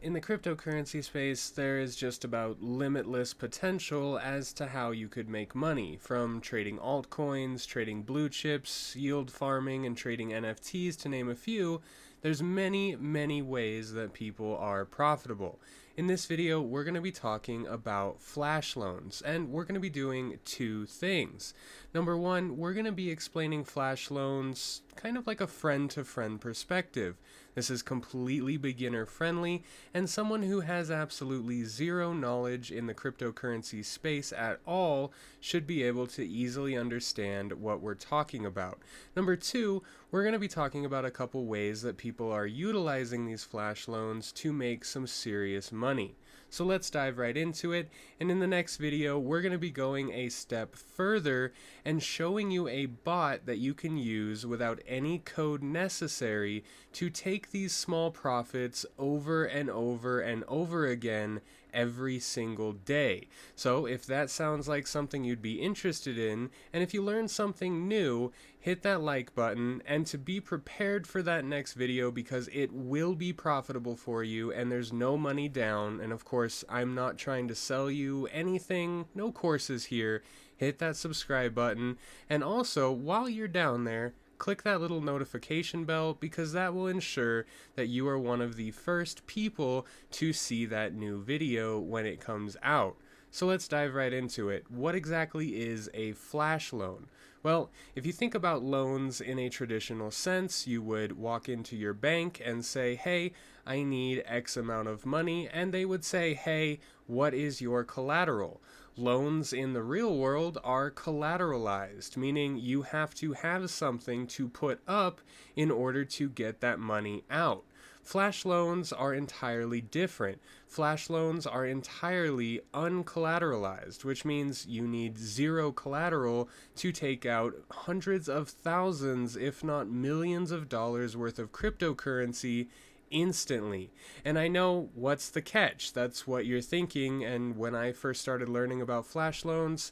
In the cryptocurrency space, there is just about limitless potential as to how you could make money, from trading altcoins, trading blue chips, yield farming, and trading NFTs, to name a few. There's many ways that people are profitable. In this video, we're going to be talking about flash loans, and we're going to be doing two things. Number one, we're going to be explaining flash loans kind of like a friend-to-friend perspective. This is completely beginner friendly, and someone who has absolutely zero knowledge in the cryptocurrency space at all should be able to easily understand what we're talking about. Number two, we're going to be talking about a couple ways that people are utilizing these flash loans to make some serious money. So let's dive right into it, and in the next video we're going to be going a step further and showing you a bot that you can use without any code necessary to take these small profits over and over and over again every single day. So if that sounds like something you'd be interested in, and if you learn something new, hit that like button, and to be prepared for that next video because it will be profitable for you and there's no money down. And of course, I'm not trying to sell you anything, no courses here. Hit that subscribe button, and also while you're down there, click that little notification bell because that will ensure that you are one of the first people to see that new video when it comes out. So let's dive right into it. What exactly is a flash loan? Well, if you think about loans in a traditional sense, you would walk into your bank and say, hey, I need X amount of money, and they would say, hey, what is your collateral? Loans in the real world are collateralized, meaning you have to have something to put up in order to get that money out. Flash loans are entirely different. Flash loans are entirely uncollateralized, which means you need zero collateral to take out hundreds of thousands, if not millions of dollars worth of cryptocurrency instantly. And I know, what's the catch? That's what you're thinking, and when I first started learning about flash loans,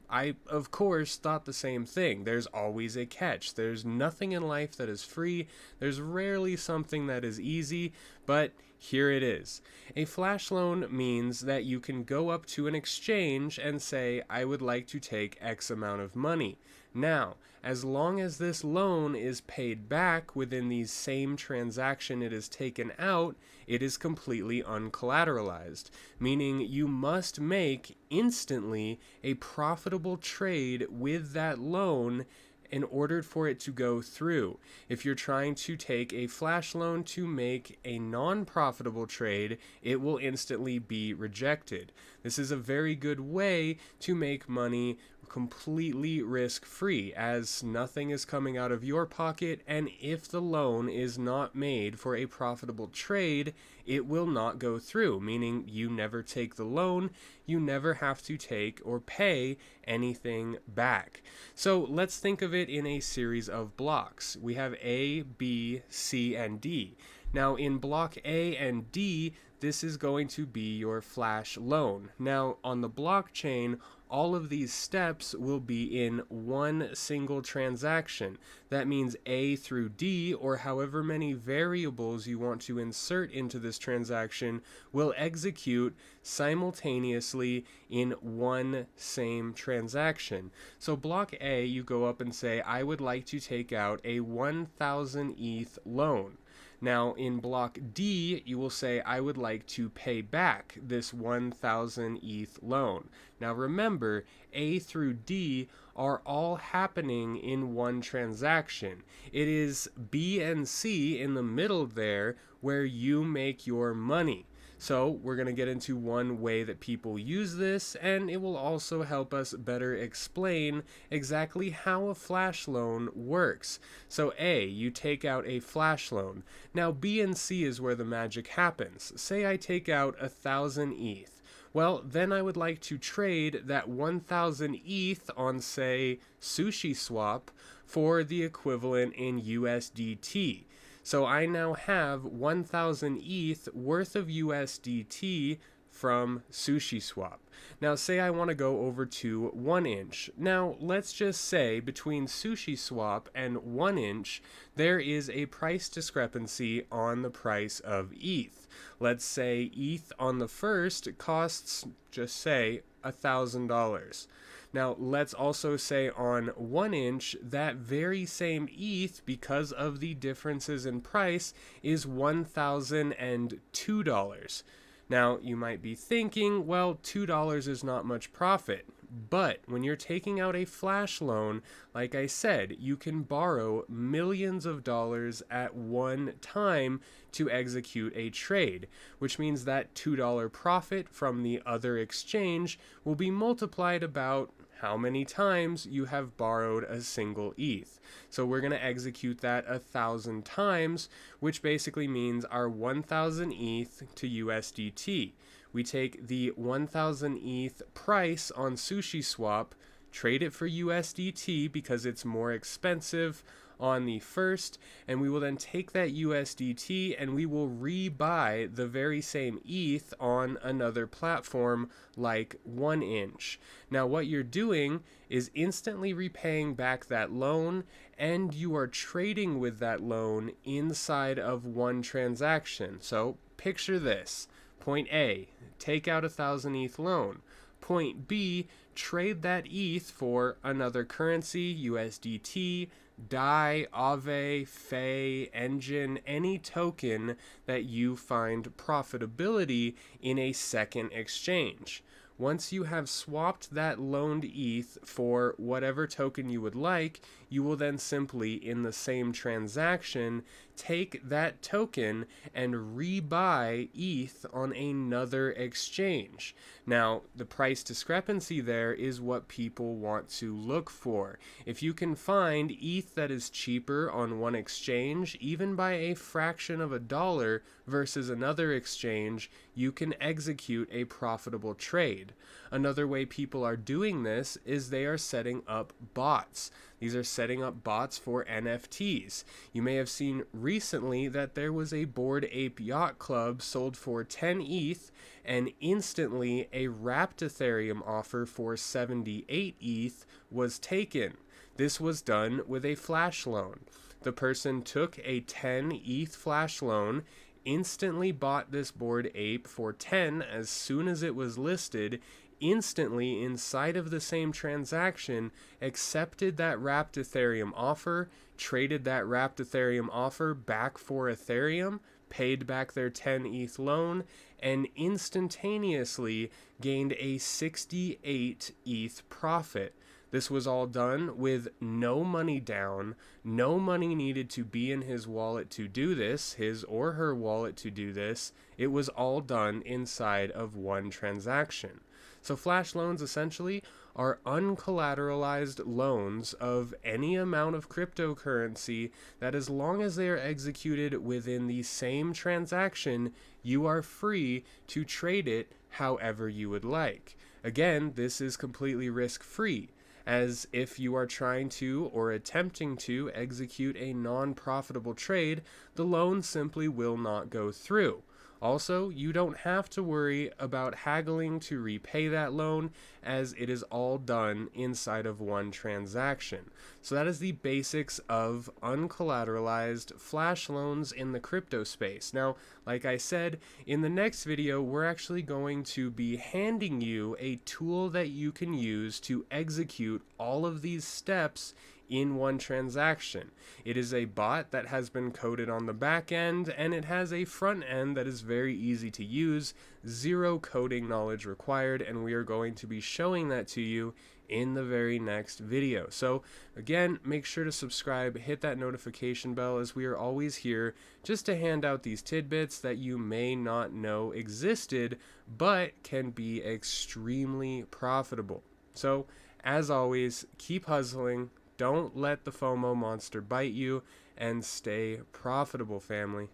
I, of course, thought the same thing. There's always a catch. There's nothing in life that is free. There's rarely something that is easy, but here it is. A flash loan means that you can go up to an exchange and say, I would like to take X amount of money. Now, as long as this loan is paid back within the same transaction it is taken out, it is completely uncollateralized, meaning you must make instantly a profitable trade with that loan in order for it to go through. If you're trying to take a flash loan to make a non-profitable trade, it will instantly be rejected. This is a very good way to make money completely risk-free, as nothing is coming out of your pocket, and if the loan is not made for a profitable trade, it will not go through, meaning you never take the loan, you never have to take or pay anything back. So let's think of it in a series of blocks. We have A, B, C, and D. Now in block A and D, this is going to be your flash loan. Now on the blockchain, all of these steps will be in one single transaction. That means A through D, or however many variables you want to insert into this transaction, will execute simultaneously in one same transaction. So block A, you go up and say, I would like to take out a 1,000 ETH loan. Now in block D, you will say, I would like to pay back this 1,000 ETH loan. Now remember, A through D are all happening in one transaction. It is B and C in the middle there where you make your money. So we're going to get into one way that people use this, and it will also help us better explain exactly how a flash loan works. So A, you take out a flash loan. Now B and C is where the magic happens. Say I take out 1,000 ETH. Well, then I would like to trade that 1,000 ETH on, say, SushiSwap for the equivalent in USDT. So I now have 1,000 ETH worth of USDT from SushiSwap. Now, say I want to go over to 1inch. Now, let's just say between SushiSwap and 1inch, there is a price discrepancy on the price of ETH. Let's say ETH on the first costs, just say, $1,000. Now, let's also say on 1inch, that very same ETH, because of the differences in price, is $1,002. Now, you might be thinking, well, $2 is not much profit. But when you're taking out a flash loan, like I said, you can borrow millions of dollars at one time to execute a trade, which means that $2 profit from the other exchange will be multiplied about how many times you have borrowed a single ETH. So we're going to execute that 1,000 times, which basically means our 1,000 ETH to USDT. We take the 1,000 ETH price on SushiSwap, trade it for USDT because it's more expensive on the first, and we will then take that USDT and we will rebuy the very same ETH on another platform like 1inch. Now what you're doing is instantly repaying back that loan, and you are trading with that loan inside of one transaction. So picture this. Point A, take out 1,000 ETH loan. Point B, trade that ETH for another currency, USDT, DAI, Aave, Fei, Engine, any token that you find profitability in a second exchange. Once you have swapped that loaned ETH for whatever token you would like, you will then simply, in the same transaction, take that token and rebuy ETH on another exchange. Now, the price discrepancy there is what people want to look for. If you can find ETH that is cheaper on one exchange, even by a fraction of a dollar versus another exchange, you can execute a profitable trade. Another way people are doing this is they are setting up bots. These are setting up bots for NFTs. You may have seen recently that there was a Bored Ape Yacht Club sold for 10 ETH, and instantly a wrapped Ethereum offer for 78 ETH was taken. This was done with a flash loan. The person took a 10 ETH flash loan, instantly bought this Bored Ape for 10 as soon as it was listed, instantly inside of the same transaction accepted that wrapped Ethereum offer, traded that wrapped Ethereum offer back for Ethereum, paid back their 10 ETH loan, and instantaneously gained a 68 ETH profit. This was all done with no money down, no money needed to be in his wallet to do this, his or her wallet to do this. It was all done inside of one transaction. So flash loans essentially are uncollateralized loans of any amount of cryptocurrency that, as long as they are executed within the same transaction, you are free to trade it however you would like. Again, this is completely risk-free, as if you are trying to or attempting to execute a non-profitable trade, the loan simply will not go through. Also, you don't have to worry about haggling to repay that loan, as it is all done inside of one transaction. So that is the basics of uncollateralized flash loans in the crypto space. Now, like I said, in the next video, we're actually going to be handing you a tool that you can use to execute all of these steps in one transaction. It is a bot that has been coded on the back end, and it has a front end that is very easy to use, zero coding knowledge required, and we are going to be showing that to you in the very next video. So again, make sure to subscribe, hit that notification bell, as we are always here just to hand out these tidbits that you may not know existed, but can be extremely profitable. So as always, keep hustling. Don't let the FOMO monster bite you, and stay profitable, family.